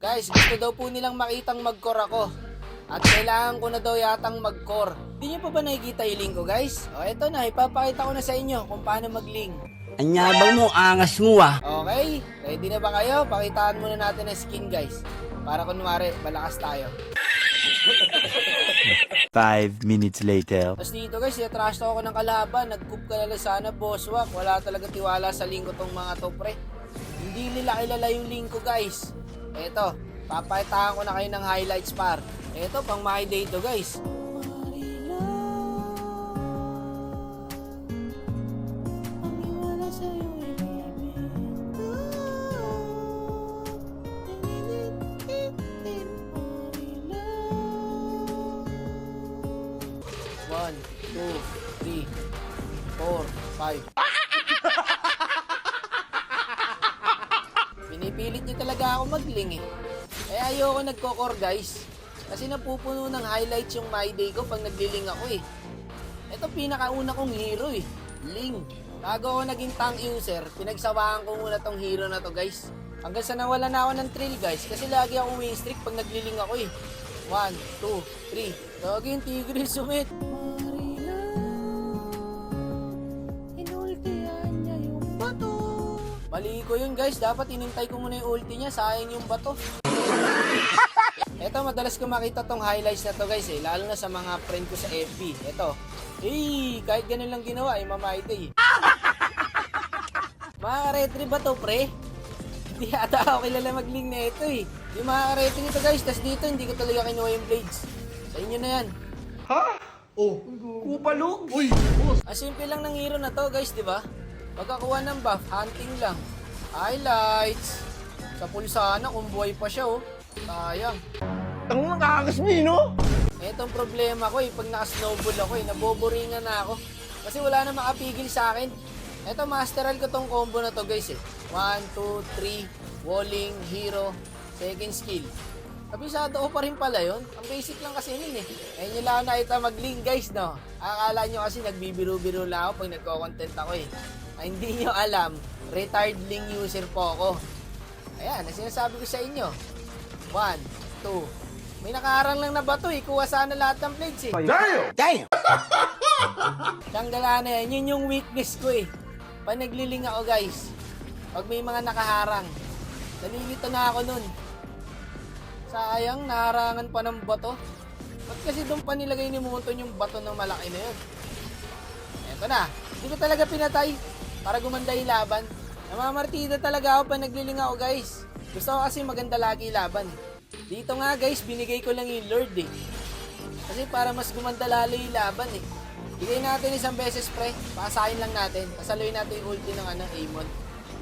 Guys, gusto daw po nilang makitang mag-core ako. At kailangan ko na daw yatang mag-core. Hindi nyo pa ba nakikita yung link ko, guys? O, eto na. Ipapakita ko na sa inyo kung paano mag-link. Anyabang mo, angas mo ah. Okay? Ready na ba kayo? Pakitaan muna natin ang skin, guys. Para kunwari, malakas tayo. 5 minutes later. Tapos dito, guys, trash talk ako ng kalaban. Nag-coop ka na sana, boss wak. Wala talaga tiwala sa link ko tong mga to, pre. Hindi nila kilala yung link ko, guys. Eto, papakitaan ko na kayo ng highlights par. Eto, pang my day to, guys. One, two, three, four, five. Pinipilit niyo talaga ako mag-link eh. Kaya ayoko nagko-core, guys. Kasi napupuno ng highlights yung my day ko pag nagli-link ako eh. Ito pinakauna kong hero eh. Link. Bago ako naging tank user, pinagsawaan ko muna tong hero na to, guys. Hanggang sa nawala na ako ng thrill, guys. Kasi lagi ako win streak pag nagli-link ako eh. 1, 2, 3. Lagi yung tigre sumit. Mali ko yun, guys. Dapat inintay ko muna yung ulti niya. Sayang yung bato. Eto, madalas ko makita tong highlights na to, guys eh. Lalo na sa mga friend ko sa FB. Eto. Kahit ganun lang ginawa, mamayday. Mga ka-retry ba to, pre? Hindi ata ako kilala mag-link na ito eh. Yung mga ka-retry nito, guys. Tas dito, hindi ko talaga kinuha yung blades. Sa inyo na yan. Ha? Oh, kupalo? Uy, Ang simple lang ng hero na to, guys, di ba? Pagkakuha ng buff, hunting lang. Highlights. Sa pulsana, kung buhay pa siya, oh. Sayang. ang nakakasmi, no? Etong problema ko eh, pag naka-snowball ako eh, naboboringan na ako. Kasi wala na makapigil sa akin. Eto, masteral ko tong combo na to, guys eh. 1, 2, 3, walling, hero, second skill. Kabisado ko pa rin pala yun. Ang basic lang kasi yun eh. Ayun nyo lang nakita mag-link, guys, no? Akala nyo kasi nagbibiro-biro lang ako pag nagko-content ako eh. Ay, hindi nyo alam, retired link user po ako. Ayan, ang sinasabi ko sa inyo. 1, 2. May nakaharang lang na bato eh. Kuha sana lahat ng blades eh. Damn! Tanggalan na yan. Yun yung weakness ko eh. Pag nagliling ako, guys. Pag may mga nakaharang. Nalilito na ako nun. Sayang, naharangan pa ng bato. Ba't kasi doon pa nilagay ni Munton yung bato ng malaki na yun? Eto na. Hindi ko talaga pinatay para gumanda yung laban. Namamartida talaga ako pag nagliling ako, guys. Gusto ko kasi maganda lagi laban. Dito nga, guys, binigay ko lang yung Lord eh. Kasi para mas gumanda lalo yung laban eh. Bigay natin isang beses, pre. Pakasahin lang natin. Kasaluin natin yung ulti ng Amon.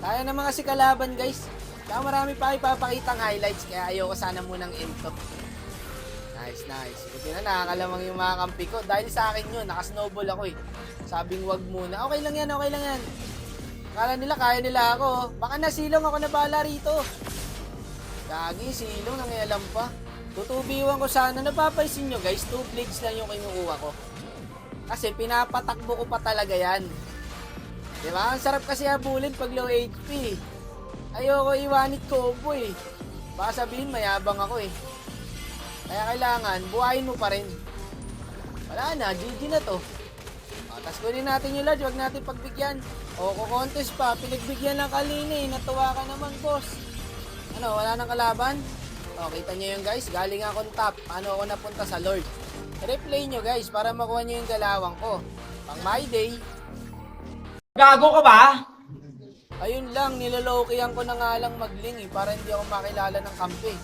Kaya naman kasi kalaban, guys. Kaya marami pa ipapakitang highlights. Kaya ayoko sana munang into. Nice, nice. Buti na nakakalamang yung mga kampi ko. Dahil sa akin yun, nakasnowball ako eh. Sabing wag muna. Okay lang yan, okay lang yan. Akala nila, kaya nila ako. Baka nasilong ako na bala rito. Gagi, silong, nangyayam pa. Tutubiwan ko sana. Napapansin nyo, guys, 2 blades lang yung kinukuha ko. Kasi pinapatakbo ko pa talaga yan. Diba? Ang sarap kasi habulin pag low HP. Ayoko iwanit combo eh. Baka sabihin mayabang ako eh. Kaya kailangan, buhayin mo pa rin. Wala na, GG na to. Tapos kunin natin yung large, huwag natin pagbigyan. O, kukontest pa, pinagbigyan ng kanina eh. Natuwa ka naman, boss. Ano, wala nang kalaban? O, kita nyo yun, guys. Galing akong top. Paano ako napunta sa Lord? Replay nyo, guys, para makuha nyo yung galawang ko. Pang my day. Gago ka ba? Ayun lang, nilolokihan ko na nga lang mag-link eh, para hindi ako makilala ng kampi.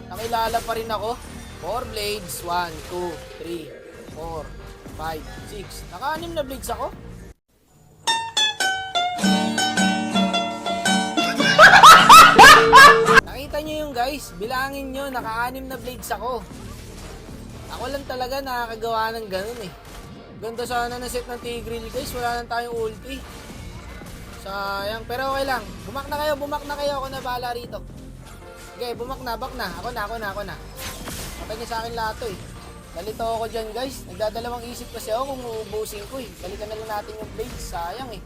Nakilala pa rin ako. 4 blades. 1, 2, 3, 4, 5, 6. Naka-6 na blades ako. Nakita nyo yung guys, bilangin nyo, naka-6 na blades ako. Ako lang talaga nakakagawa ng ganun eh. Ganda sana na set ng Tigreal, guys, wala lang tayong ulti. Sayang, pero okay lang. Bumak na kayo, ako na bahala rito. Okay, bumak na, back na. Ako na. Patay niya sa akin lahat to eh. Nalito ako dyan, guys. Nagdadalawang isip kasi ako kung uubusin ko eh. Balikan na lang natin yung blades, sayang eh.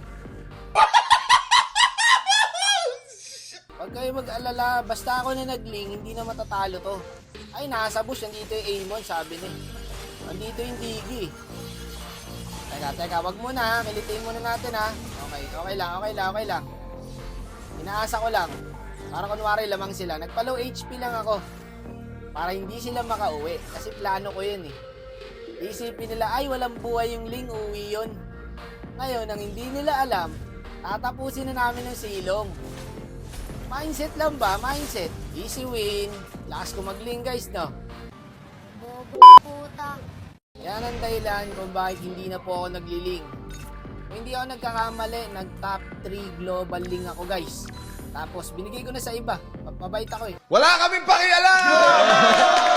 Pag Huwag kayo mag-alala, basta ako na nag-link, hindi na matatalo to. Ay, nasa bush, nandito yung Amon, sabi ni. Nandito yung Digi. Teka, wag muna ha, kilitin muna natin ha. Okay lang. Inaasa ko lang. Para kunwari lamang sila, nagpa-low HP lang ako. Para hindi sila makauwi, kasi plano ko yun eh. Isipin nila, ay walang buhay yung Ling, uwi yun. Ngayon, ang hindi nila alam, tatapusin na namin ng silong. Mindset lang ba? Mindset. Easy win. Lakas ko mag-Ling guys, no? Bobo puta. Yan ang dahilan kung bakit hindi na po ako nagliling. Kung hindi ako nagkakamali, nag-top 3 global Ling ako guys. Tapos binigay ko na sa iba. Mabait ako eh. Wala kaming pakialam!